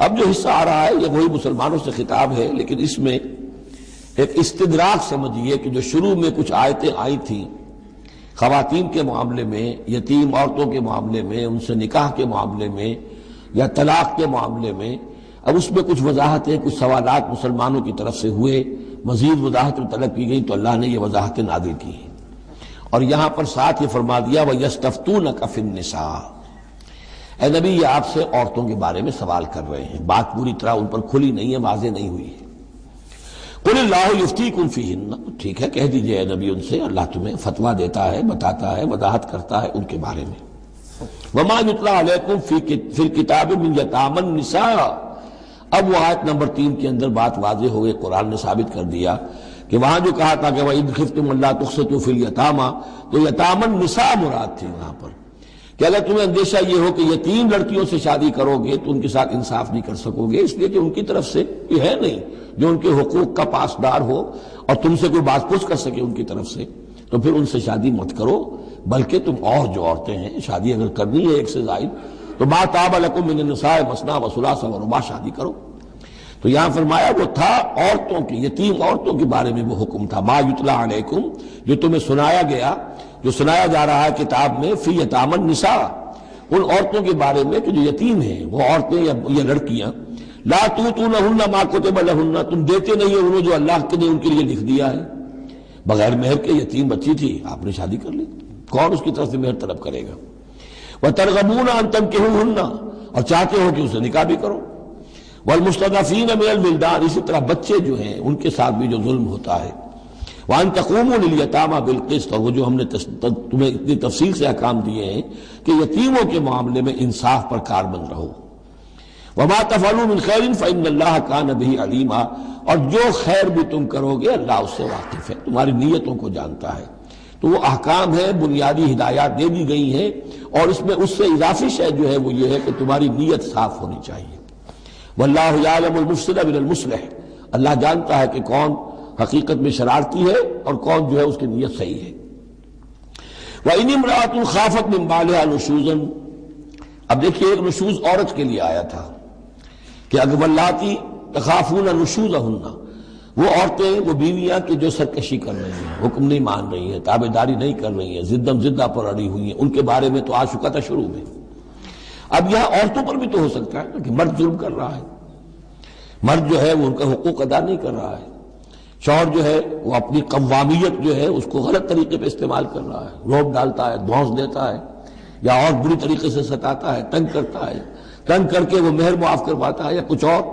اب جو حصہ آ رہا ہے یہ وہی مسلمانوں سے خطاب ہے، لیکن اس میں ایک استدراک سمجھیے کہ جو شروع میں کچھ آیتیں آئی تھیں خواتین کے معاملے میں، یتیم عورتوں کے معاملے میں، ان سے نکاح کے معاملے میں یا طلاق کے معاملے میں، اب اس میں کچھ وضاحتیں، کچھ سوالات مسلمانوں کی طرف سے ہوئے، مزید وضاحتیں طلب کی گئی تو اللہ نے یہ وضاحتیں نازل کی ہیں۔ اور یہاں پر ساتھ یہ فرما دیا وَيَسْتَفْتُونَكَ فِي النِّسَاءِ، اے نبی یہ آپ سے عورتوں کے بارے میں سوال کر رہے ہیں، بات پوری طرح ان پر کھلی نہیں ہے، واضح نہیں ہوئی ہے۔ قُلِ اللَّهُ يُفْتِيكُمْ فِيهِنَّ، ٹھیک ہے کہہ دیجئے اے نبی ان سے، اللہ تمہیں فتویٰ دیتا ہے، بتاتا ہے، وضاحت کرتا ہے ان کے بارے میں۔ وَمَا يُتْلَىٰ عَلَيْكُمْ فِي الْكِتَابِ مِنْ يَتَامَى النِّسَاءِ، اب وہ آیت نمبر 3 کے اندر بات واضح ہو گئی، قرآن نے ثابت کر دیا کہ وہاں جو کہا تھا کہ وَإِذْ خِفْتُمْ أَلَّا تُقْسِطُوا فِي الْيَتَامَى، تو یتامى النساء مراد تھی وہاں پر، کہ اگر تمہیں اندیشہ یہ ہو کہ یتیم لڑکیوں سے شادی کرو گے تو ان کے ساتھ انصاف نہیں کر سکو گے، اس لیے کہ ان کی طرف سے یہ ہے نہیں جو ان کے حقوق کا پاسدار ہو اور تم سے کوئی بات پوچھ کر سکے ان کی طرف سے، تو پھر ان سے شادی مت کرو، بلکہ تم اور جو عورتیں ہیں شادی اگر کرنی ہے ایک سے زائد تو ما طاب لکم من النساء مثنی وثلاث ورباع شادی کرو۔ تو یہاں فرمایا وہ تھا عورتوں کی، یتیم عورتوں کے بارے میں وہ حکم تھا، ما یتلی علیکم، جو تمہیں سنایا گیا، جو سنایا جا رہا ہے کتاب میں، فی یتامی النساء، ان عورتوں کے بارے میں کہ جو یتیم ہیں، وہ عورتیں یا لڑکیاں، لا تؤتونہن ما کتب لہن، تم دیتے نہیں ہو انہیں جو اللہ نے ان کے لیے لکھ دیا ہے، بغیر مہر کے یتیم بچی تھی آپ نے شادی کر لی، کون اس کی طرف سے مہر طلب کرے گا؟ وترغبون ان تنکحوہن، اور چاہتے ہو کہ اسے نکاح بھی کرو، والمستضعفین من الولدان، اسی طرح بچے جو ہیں ان کے ساتھ بھی جو ظلم ہوتا ہے، وان تقوموا للیتامى بالقسط، اور وہ جو ہم نے تمہیں اتنی تفصیل سے احکام دیے ہیں کہ یتیموں کے معاملے میں انصاف پر کاربند رہو، وما تفعلوا من خیر فإن اللہ کان بہ علیما، اور جو خیر بھی تم کرو گے اللہ اس سے واقف ہے، تمہاری نیتوں کو جانتا ہے۔ تو وہ احکام ہیں، بنیادی ہدایات دے دی گئی ہیں، اور اس میں اس سے اضافی شے جو ہے وہ یہ ہے کہ تمہاری نیت صاف ہونی چاہیے۔ واللہ یعلم المفسد من المصلح، اللہ جانتا ہے کہ کون حقیقت میں شرارتی ہے اور کون جو ہے اس کی نیت صحیح ہے۔ وَإِنِ امْرَأَةٌ خَافَتْ مِنْ بَعْلِهَا نُشُوزًا، اب دیکھیے ایک نشوز عورت کے لیے آیا تھا کہ اگر واللاتی تخافون نشوزہن، وہ عورتیں، وہ بیویاں کہ جو سرکشی کر رہی ہیں، حکم نہیں مان رہی ہیں، تابعداری نہیں کر رہی ہیں، زدہ پر اڑی ہوئی ہیں، ان کے بارے میں تو آ چکا تھا شروع میں۔ اب یہاں عورتوں پر بھی تو ہو سکتا ہے کہ مرد ظلم کر رہا ہے، مرد جو ہے وہ ان کا حقوق ادا نہیں کر رہا ہے، شوہر جو ہے وہ اپنی قوامیت جو ہے اس کو غلط طریقے پہ استعمال کر رہا ہے، روب ڈالتا ہے، دھونس دیتا ہے، یا اور بری طریقے سے ستاتا ہے، تنگ کرتا ہے، تنگ کر کے وہ مہر معاف کرواتا ہے، یا کچھ اور،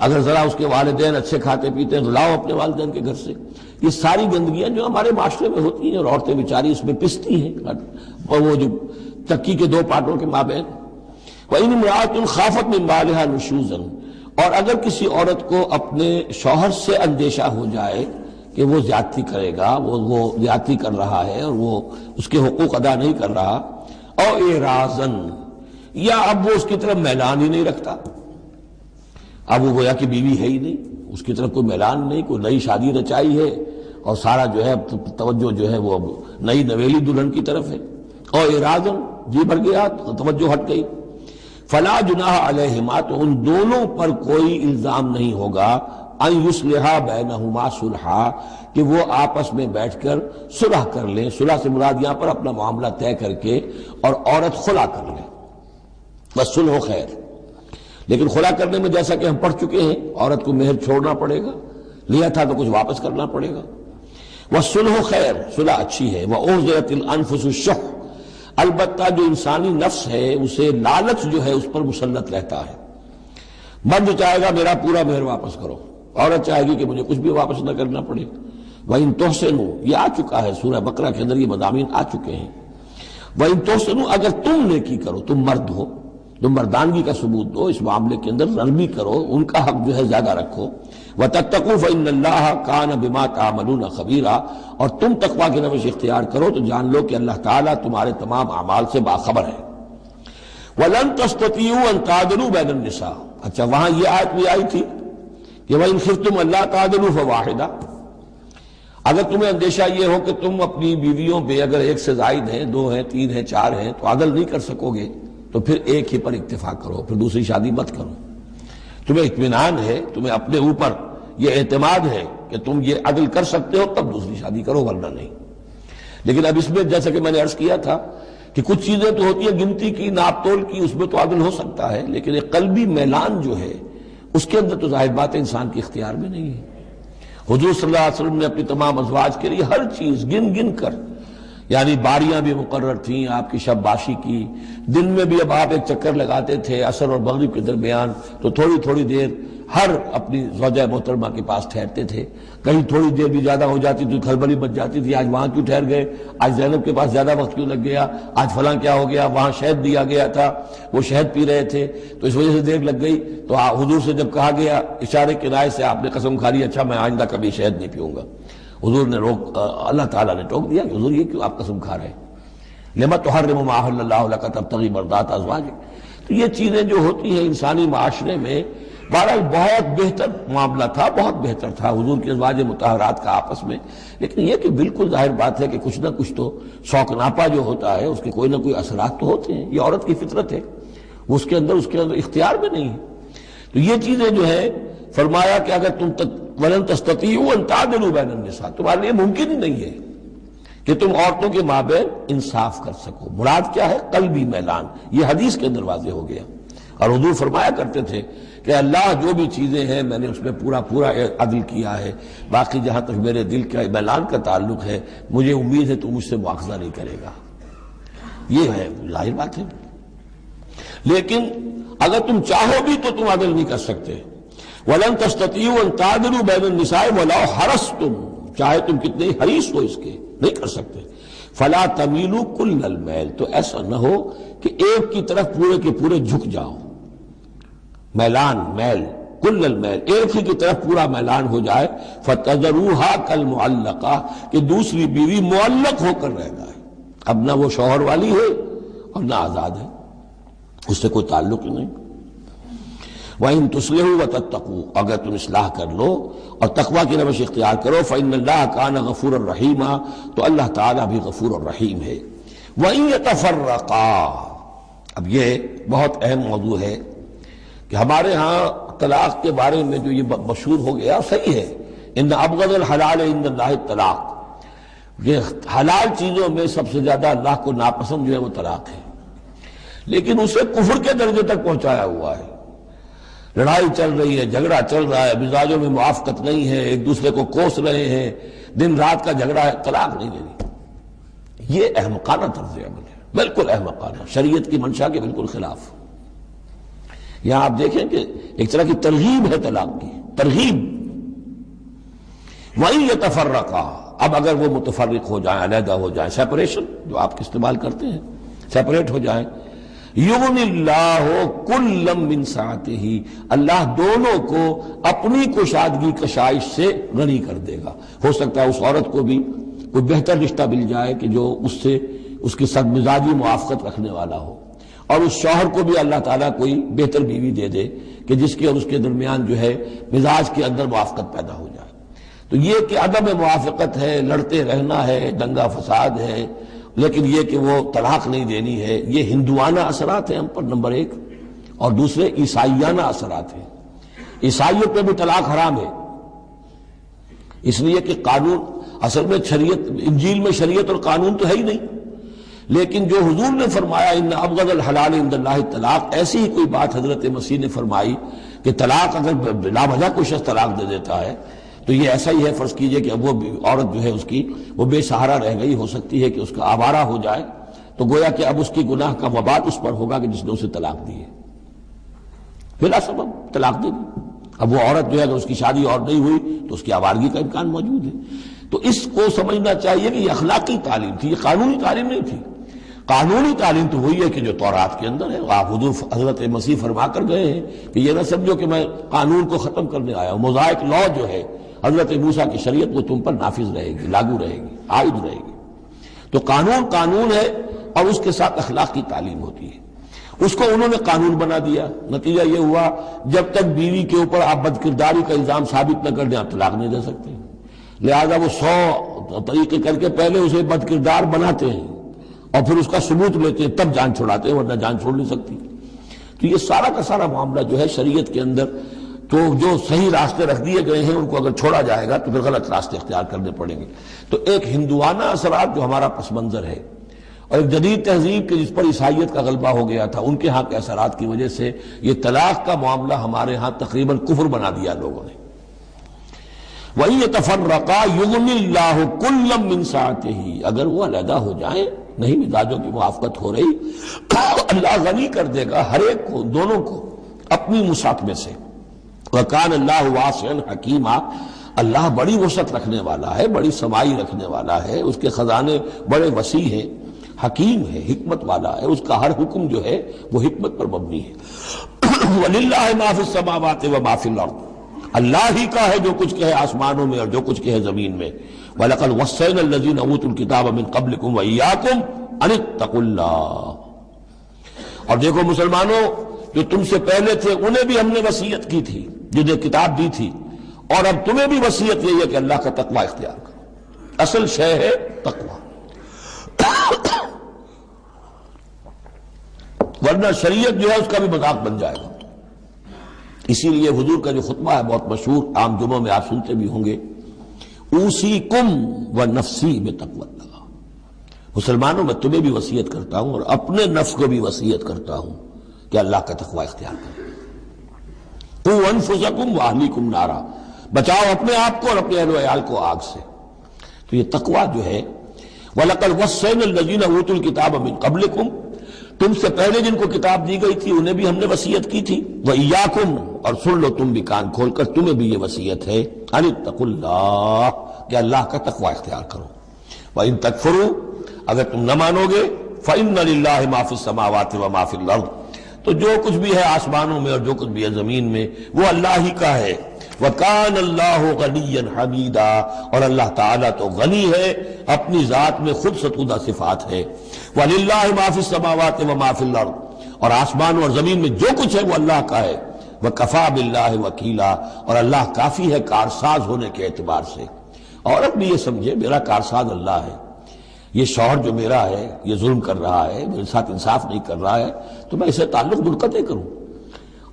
اگر ذرا اس کے والدین اچھے کھاتے پیتے ہیں تو لاؤ اپنے والدین کے گھر سے۔ یہ ساری گندگیاں جو ہمارے معاشرے میں ہوتی ہیں اور عورتیں بیچاری اس میں پستی ہیں، اور وہ جو چکی کے دو پارٹوں کے مابین۔ وَإِنِ امْرَأَةٌ خَافَتْ مِنْ بَعْلِهَا نُشُوزًا، اور اگر کسی عورت کو اپنے شوہر سے اندیشہ ہو جائے کہ وہ زیادتی کرے گا، وہ زیادتی کر رہا ہے اور وہ اس کے حقوق ادا نہیں کر رہا، او اعراضاً، یا اب وہ اس کی طرف میلان ہی نہیں رکھتا، اب وہ گویا کہ بیوی ہے ہی نہیں، اس کی طرف کوئی میلان نہیں، کوئی نئی شادی رچائی ہے اور سارا جو ہے توجہ جو ہے وہ اب نئی نویلی دلہن کی طرف ہے، او اعراضاً، جی بھر گیا، توجہ ہٹ گئی، فلا جناح علیہما، تو ان دونوں پر کوئی الزام نہیں ہوگا، ان یصلحا بینہما صلحا، کہ وہ آپس میں بیٹھ کر صلح کر لیں، صلح سے مراد یہاں پر اپنا معاملہ طے کر کے اور عورت خلا کر لے، بس صلح خیر۔ لیکن خلا کرنے میں جیسا کہ ہم پڑھ چکے ہیں عورت کو مہر چھوڑنا پڑے گا، لیا تھا تو کچھ واپس کرنا پڑے گا، والصلح خیر، صلح اچھی ہے، وأحضرت الانفس الشح، البتہ جو انسانی نفس ہے اسے لالچ جو ہے اس پر مسلط رہتا ہے، مرد چاہے گا میرا پورا مہر واپس کرو، عورت چاہے گی کہ مجھے کچھ بھی واپس نہ کرنا پڑے۔ وَإِن تُحْسِنُوا، یہ آ چکا ہے سورہ بقرہ کے اندر، یہ مضامین آ چکے ہیں۔ وَإِن تُحْسِنُوا، اگر تم نیکی کرو، تم مرد ہو، تم مردانگی کا ثبوت دو، اس معاملے کے اندر نرمی کرو، ان کا حق جو ہے زیادہ رکھو، وَتَتَّقُوا فَإِنَّ اللَّهَ كَانَ بِمَا تَعْمَلُونَ خَبِيرًا، اور تم تقویٰ کی روش اختیار کرو تو جان لو کہ اللہ تعالیٰ تمہارے تمام اعمال سے باخبر ہے۔ وَلَن تَسْتَطِيعُوا أَن تَعْدِلُوا بَيْنَ النِّسَاءِ، اچھا وہاں یہ آیت بھی آئی تھی کہ وَإِنْ خِفْتُمْ أَلَّا تَعْدِلُوا فَوَاحِدَةً، اگر تمہیں اندیشہ یہ ہو کہ تم اپنی بیویوں پہ اگر ایک سے زائد ہیں، دو ہیں، تین ہیں، چار ہیں، تو عدل نہیں کر سکو گے، تو پھر ایک ہی پر اکتفا کرو، پھر دوسری شادی مت کرو۔ تمہیں اطمینان ہے، تمہیں اپنے اوپر یہ اعتماد ہے کہ تم یہ عدل کر سکتے ہو، تب دوسری شادی کرو، ورنہ نہیں۔ لیکن اب اس میں جیسا کہ میں نے عرض کیا تھا کہ کچھ چیزیں تو ہوتی ہیں گنتی کی، ناپ تول کی، اس میں تو عدل ہو سکتا ہے، لیکن ایک قلبی میلان جو ہے اس کے اندر تو ظاہر بات ہے انسان کے اختیار میں نہیں ہے۔ حضور صلی اللہ علیہ وسلم نے اپنی تمام ازواج کے لیے ہر چیز گن گن کر، یعنی باریاں بھی مقرر تھیں آپ کی شب باشی کی، دن میں بھی اب آپ ایک چکر لگاتے تھے عصر اور مغرب کے درمیان، تو تھوڑی تھوڑی دیر ہر اپنی زوجہ محترمہ کے پاس ٹھہرتے تھے، کہیں تھوڑی دیر بھی زیادہ ہو جاتی تو کھلبلی مچ جاتی تھی، آج وہاں کیوں ٹھہر گئے، آج زینب کے پاس زیادہ وقت کیوں لگ گیا، آج فلاں کیا ہو گیا، وہاں شہد دیا گیا تھا وہ شہد پی رہے تھے تو اس وجہ سے دیر لگ گئی۔ تو حضور سے جب کہا گیا اشارے کنائے سے آپ نے قسم کھا لی اچھا میں آئندہ کبھی شہد نہیں پیوں گا، حضور نے اللہ تعالیٰ نے ٹوک دیا کہ حضور یہ کیوں آپ قسم کھا رہے ہیں، لما تحرم ما احل اللہ لک تبتغی مرضات ازواجک۔ تو یہ چیزیں جو ہوتی ہیں انسانی معاشرے میں، بہرحال بہت بہتر معاملہ تھا، بہت بہتر تھا حضور کے ازواج مطہرات کا آپس میں، لیکن یہ کہ بالکل ظاہر بات ہے کہ کچھ نہ کچھ تو شوق جو ہوتا ہے اس کے کوئی نہ کوئی اثرات تو ہوتے ہیں، یہ عورت کی فطرت ہے، اس کے اندر اختیار میں نہیں ہے۔ تو یہ چیزیں جو ہے فرمایا کہ اگر تم وَلَن تَسْتَطِيعُوا أَن تَعْدِلُوا بَيْنَ النِّسَاءِ، تمہارے لیے ممکن ہی نہیں ہے کہ تم عورتوں کے مابین انصاف کر سکو۔ مراد کیا ہے؟ قلبی میلان، یہ حدیث کے اندر واضح ہو گیا۔ اور حضور فرمایا کرتے تھے کہ اللہ جو بھی چیزیں ہیں میں نے اس میں پورا عدل کیا ہے، باقی جہاں تک میرے دل کا میلان کا تعلق ہے مجھے امید ہے تو مجھ سے مواخذہ نہیں کرے گا، یہ ہے ظاہر بات ہے۔ لیکن اگر تم چاہو بھی تو تم عدل نہیں کر سکتے۔ وَلَن تَسْتَطِيعُوا أَن تَعْدِلُوا بَيْنَ النِّسَاءِ وَلَوْ حَرَصْتُمْ، چاہے تم کتنے حریص ہو اس کے نہیں کر سکتے۔ فَلَا تَمِيلُوا كُلَّ الْمَيْلِ، تو ایسا نہ ہو کہ ایک کی طرف پورے کے پورے جھک جاؤ، میلان میل، کل المیل، ایک ہی کی طرف پورا میلان ہو جائے، فَتَذَرُوهَا كَالْمُعَلَّقَةِ، کہ دوسری بیوی معلق ہو کر رہ جائے، اب نہ وہ شوہر والی ہے اور نہ آزاد ہے، اس سے کوئی تعلق ہی نہیں۔ وَإِن تُصْلِحُوا وَتَتَّقُوا، اگر تم اصلاح کر لو اور تقوی کی روش اختیار کرو، فَإِنَّ اللَّهَ كَانَ غَفُورًا رَحِيمًا، تو اللہ تعالیٰ بھی غفور الرحیم ہے۔ وَإِن يَتَفَرَّقَا، اب یہ بہت اہم موضوع ہے کہ ہمارے ہاں طلاق کے بارے میں جو یہ مشہور ہو گیا صحیح ہے، ان ابغض الحلال عند اللہ الطلاق، یہ حلال چیزوں میں سب سے زیادہ اللہ کو ناپسند جو ہے وہ طلاق ہے، لیکن اسے کفر کے درجے تک پہنچایا ہوا ہے۔ لڑائی چل رہی ہے، جھگڑا چل رہا ہے، مزاجوں میں موافقت نہیں ہے، ایک دوسرے کو کوس رہے ہیں، دن رات کا جھگڑا ہے، طلاق نہیں دینی، یہ احمقانہ طرز عمل ہے، بالکل احمقانہ، شریعت کی منشا کے بالکل خلاف۔ یہاں آپ دیکھیں کہ ایک طرح کی ترغیب ہے طلاق کی، ترغیب۔ وَإِن يَتَفَرَّقَا، اب اگر وہ متفرق ہو جائیں، علیحدہ ہو جائیں، سیپریشن جو آپ استعمال کرتے ہیں، سیپریٹ ہو جائیں، یغنی اللہ کلا من سعتہ، اللہ دونوں کو اپنی کشادگی کشائش سے غنی کر دے گا۔ ہو سکتا ہے اس عورت کو بھی کوئی بہتر رشتہ مل جائے کہ جو اس سے اس کی صد مزاجی موافقت رکھنے والا ہو، اور اس شوہر کو بھی اللہ تعالیٰ کوئی بہتر بیوی دے دے کہ جس کے اور اس کے درمیان جو ہے مزاج کے اندر موافقت پیدا ہو جائے۔ تو یہ کہ عدم موافقت ہے، لڑتے رہنا ہے، دنگا فساد ہے، لیکن یہ کہ وہ طلاق نہیں دینی ہے، یہ ہندوانہ اثرات ہیں ہم پر نمبر ایک، اور دوسرے عیسائیانہ اثرات ہیں۔ عیسائیت پہ بھی طلاق حرام ہے، اس لیے کہ قانون اصل میں شریعت، انجیل میں شریعت اور قانون تو ہے ہی نہیں، لیکن جو حضور نے فرمایا ان ابغض الحلال عند اللہ الطلاق، ایسی ہی کوئی بات حضرت مسیح نے فرمائی کہ طلاق اگر بلا وجہ کوئی شخص طلاق دے دیتا ہے تو یہ ایسا ہی ہے، فرض کیجئے کہ اب وہ عورت جو ہے اس کی وہ بے سہارا رہ گئی، ہو سکتی ہے کہ اس کا آوارہ ہو جائے، تو گویا کہ اب اس کی گناہ کا وبال اس پر ہوگا کہ جس نے اسے طلاق دی ہے، بلا سبب طلاق دے دی۔ اب وہ عورت جو ہے اگر اس کی شادی اور نہیں ہوئی تو اس کی آوارگی کا امکان موجود ہے۔ تو اس کو سمجھنا چاہیے کہ یہ اخلاقی تعلیم تھی، یہ قانونی تعلیم نہیں تھی۔ قانونی تعلیم تو وہی ہے کہ جو تورات کے اندر ہے، آپ حضور حضرت مسیح فرما کر گئے ہیں کہ یہ نہ سمجھو کہ میں قانون کو ختم کرنے آیا ہوں، موزائک لا جو ہے حضرت موسیٰ کی شریعت وہ تم پر نافذ رہے گی، لاگو رہے گی، عائد رہے گی۔ تو قانون قانون ہے اور اس کے ساتھ اخلاق کی تعلیم ہوتی ہے، اس کو انہوں نے قانون بنا دیا، نتیجہ یہ ہوا جب تک بیوی کے اوپر آپ بد کرداری کا الزام ثابت نہ کر دیں آپ طلاق نہیں دے سکتے، لہذا وہ 100 طریقے کر کے پہلے اسے بد کردار بناتے ہیں اور پھر اس کا ثبوت لیتے ہیں تب جان چھڑاتے ہیں، ورنہ جان چھوڑ نہیں سکتی۔ تو یہ سارا کا سارا معاملہ جو ہے شریعت کے اندر تو جو صحیح راستے رکھ دیے گئے ہیں ان کو اگر چھوڑا جائے گا تو پھر غلط راستے اختیار کرنے پڑیں گے۔ تو ایک ہندوانہ اثرات جو ہمارا پس منظر ہے، اور ایک جدید تہذیب کے جس پر عیسائیت کا غلبہ ہو گیا تھا، ان کے ہاں کے اثرات کی وجہ سے یہ طلاق کا معاملہ ہمارے ہاں تقریباً کفر بنا دیا لوگوں نے۔ وَإِن يَتَفَرَّقَا يُغْنِ اللَّهُ كُلًّا مِّن سَعَتِهِ، اگر وہ علیحدہ ہو جائیں، نہیں مزاجوں کی موافقت ہو رہی، اللہ غنی کر دے گا ہر ایک کو، دونوں کو اپنی وسعت میں سے۔ وَكَانَ اللَّهُ وَاسِعًا حَكِيمًا، اللہ بڑی وسعت رکھنے والا ہے، بڑی سمائی رکھنے والا ہے، اس کے خزانے بڑے وسیع ہیں، حکیم ہے، حکمت والا ہے، اس کا ہر حکم جو ہے وہ حکمت پر مبنی ہے۔ وَلِلَّهِ مَا فِي السَّمَاوَاتِ وَمَا فِي الْأَرْضِ، اللہ ہی کا ہے جو کچھ کہے آسمانوں میں اور جو کچھ کہے زمین میں۔ وَلَقَدْ وَصَّيْنَا الَّذِينَ أُوتُوا الْكِتَابَ مِن قَبْلِكُمْ وَإِيَّاكُمْ أَنِ اتَّقُوا اللَّهَ، اور دیکھو مسلمانوں، جو تم سے پہلے تھے انہیں بھی ہم نے وصیت کی تھی، جنہیں کتاب دی تھی، اور اب تمہیں بھی وصیت یہی ہے کہ اللہ کا تقوی اختیار کرو۔ اصل شے ہے تقوی، ورنہ شریعت جو ہے اس کا بھی مذاق بن جائے گا۔ اسی لیے حضور کا جو خطبہ ہے بہت مشہور، عام جمعوں میں آپ سنتے بھی ہوں گے، اوصیکم ونفسی بتقوی اللہ، مسلمانوں میں تمہیں بھی وصیت کرتا ہوں اور اپنے نفس کو بھی وصیت کرتا ہوں کہ اللہ کا تقوی اختیار کرو۔ قوا انفسکم واہلیکم نارا، بچاؤ اپنے آپ کو اور اپنے اہل و عیال کو آگ سے۔ تو یہ تقوی جو ہے، وَلَقَدْ وَصَّيْنَا الَّذِينَ أُوتُوا الْكِتَابَ مِن قَبْلِكُمْ، تم سے پہلے جن کو کتاب دی گئی تھی انہیں بھی ہم نے وصیت کی تھی، وَإِيَّاكُمْ، اور سن لو تم بھی کان کھول کر، تمہیں بھی یہ وصیت ہے، أَنِ اتَّقُوا اللَّهَ، کہ اللہ کا تقوی اختیار کرو۔ وَإِن تَكْفُرُوا، اگر تم نہ مانو گے، فَإِنَّ لِلَّهِ مَا فِي السَّمَاوَاتِ وَمَا فِي الْأَرْضِ، تو جو کچھ بھی ہے آسمانوں میں اور جو کچھ بھی ہے زمین میں وہ اللہ ہی کا ہے۔ وَكَانَ اللَّهُ غَنِيًّا حَمِيدًا، اور اللہ تعالیٰ تو غنی ہے، اپنی ذات میں خود ستودہ صفات ہے۔ وَلِلَّهِ مَا فِي السَّمَاوَاتِ وَمَا فِي الْأَرْضِ، اور آسمانوں اور زمین میں جو کچھ ہے وہ اللہ کا ہے۔ وَكَفَى بِاللَّهِ وَكِيلًا، اور اللہ کافی ہے کارساز ہونے کے اعتبار سے۔ عورت بھی یہ سمجھے میرا کارساز اللہ ہے، یہ شوہر جو میرا ہے یہ ظلم کر رہا ہے، میرے ساتھ انصاف نہیں کر رہا ہے، تو میں اسے تعلق منقطع کروں،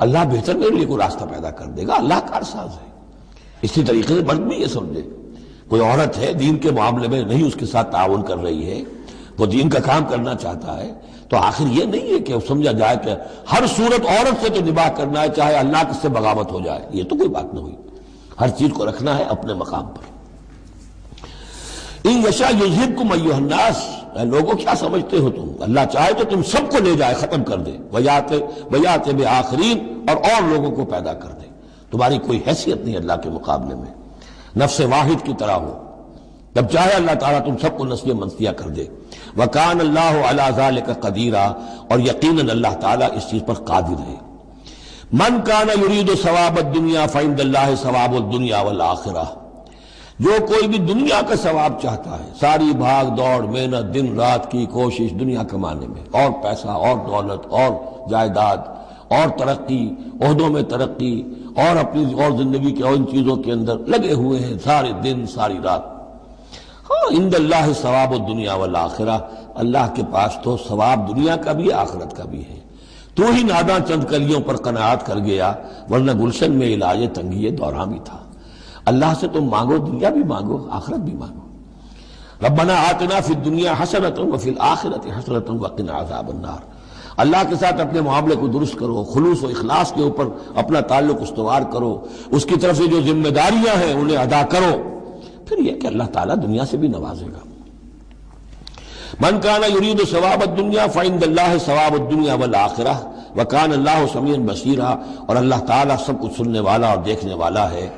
اللہ بہتر میرے لیے کوئی راستہ پیدا کر دے گا، اللہ کارساز ہے۔ اسی طریقے سے مرد بھی یہ سمجھے، کوئی عورت ہے دین کے معاملے میں نہیں اس کے ساتھ تعاون کر رہی ہے، وہ دین کا کام کرنا چاہتا ہے، تو آخر یہ نہیں ہے کہ سمجھا جائے کہ ہر صورت عورت سے تو نباہ کرنا ہے چاہے اللہ کس سے بغاوت ہو جائے، یہ تو کوئی بات نہ ہوئی، ہر چیز کو رکھنا ہے اپنے مقام پر۔ ان یشاء یذہبکم ایھا الناس، اے لوگوں کیا سمجھتے ہو تم، اللہ چاہے تو تم سب کو لے جائے، ختم کر دے، ویات بآخرین، اور لوگوں کو پیدا کر دے، تمہاری کوئی حیثیت نہیں اللہ کے مقابلے میں، نفس واحد کی طرح ہو، جب چاہے اللہ تعالیٰ تم سب کو نسل منسیہ کر دے۔ وَكَانَ اللَّهُ عَلَى ذَلِكَ قَدِيرًا، اور یقیناً اللہ تعالیٰ اس چیز پر قادر ہے۔ مَنْ كَانَ يُرِيدُ ثَوَابَ الدُّنْيَا فَعِندَ اللَّهِ ثَوَابُ الدُّنْيَا وَالْآخِرَةِ، جو کوئی بھی دنیا کا ثواب چاہتا ہے، ساری بھاگ دوڑ محنت دن رات کی کوشش دنیا کمانے میں، اور پیسہ اور دولت اور جائیداد اور ترقی، عہدوں میں ترقی، اور اپنی اور زندگی کے اور ان چیزوں کے اندر لگے ہوئے ہیں سارے دن ساری رات، ہاں عند اللہ ثواب الدنیا والآخرہ، اللہ کے پاس تو ثواب دنیا کا بھی آخرت کا بھی ہے۔ تو ہی ناداں چند کلیوں پر قناعت کر گیا، ورنہ گلشن میں علاج تنگی دوران بھی تھا۔ اللہ سے تم مانگو، دنیا بھی مانگو آخرت بھی مانگو۔ ربنا آتنا فی الدنیا حسنۃ وفی الآخرۃ حسنۃ وقنا عذاب النار، اللہ کے ساتھ اپنے معاملے کو درست کرو، خلوص و اخلاص کے اوپر اپنا تعلق استوار کرو، اس کی طرف سے جو ذمہ داریاں ہیں انہیں ادا کرو، پھر یہ کہ اللہ تعالیٰ دنیا سے بھی نوازے گا۔ من کان یرید ثواب الدنیا فعند اللہ ثواب الدنیا والآخرہ وکان اللہ سمیعا بصیرا، اور اللہ تعالیٰ سب کچھ سننے والا اور دیکھنے والا ہے۔